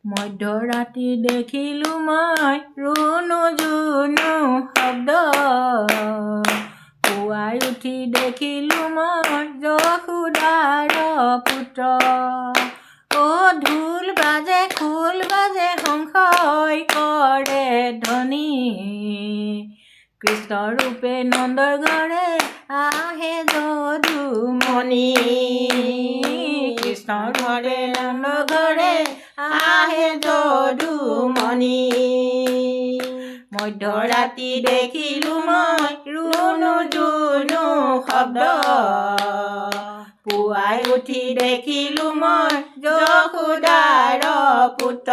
মধ্যৰাতি দেখিলোঁ মই ৰুণু জুনু শব্দ, পুৱাই উঠি দেখিলোঁ মই যশোদাৰ পুত্ৰ। অ' ঢোল বাজে খোল বাজে সংশয় কৰে ধ্বনি, কৃষ্ণ ৰূপে নন্দৰ ঘৰে আহে যদুমণি। কৃষ্ণ ঘৰে নন্দৰ ঘৰে আহে যদুমণি। মধ্যৰাতি দেখিলোঁ মই ৰুণু জুনু শব্দ, পুৱাই উঠি দেখিলোঁ মই যশোদাৰ পুত্ৰ।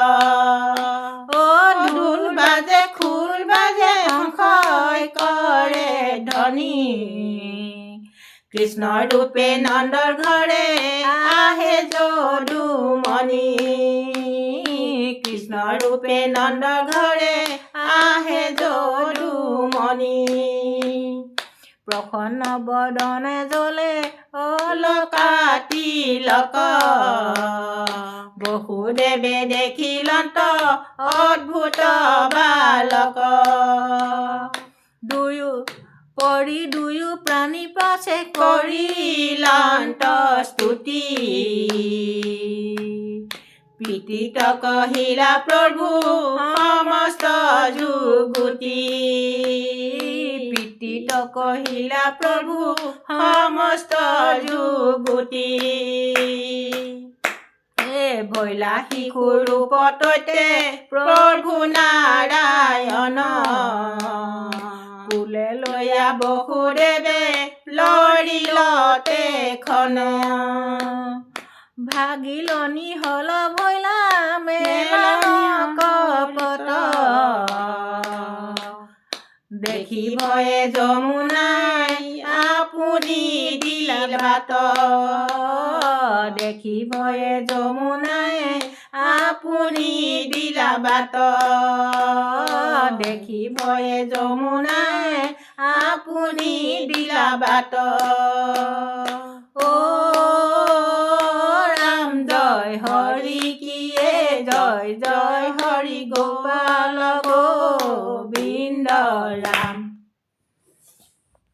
অ' ঢোল বাজে খোল বাজে সংশয় কৰে ধ্বনি, কৃষ্ণ ৰূপে নন্দৰ ঘৰে আহে যদুমণি। কৃষ্ণ ৰূপে নন্দৰ ঘৰে আহে যদুমণি। প্ৰসন্ন বদনে জ্বলে অলকা তিলক, বসুদেৱে দেখিলন্ত অদ্ভুত বালক। দুয়ো প্ৰাণী পাছে কৰিলন্ত স্তুতি, প্ৰীতিত কহিলা প্ৰভু সমস্ত যুগতি। প্ৰীতিত কহিলা প্ৰভু সমস্ত যুগতি। ভৈলা শিশু ৰূপতৈতে প্ৰভু নাৰায়ণ, কুলে লৈয়া বসুদেৱে লৰিলতে খন। ভাগিলনি হল ভৈলা মেলন কপট, দেখি ভয়ে যমুনাই আপুনি দিলা ভাত। দেখি ভয়ে যমুনাই আপুনি দিলা বাট। দেখি ভয়ে যমুনাই আপুনি দিলা বাট।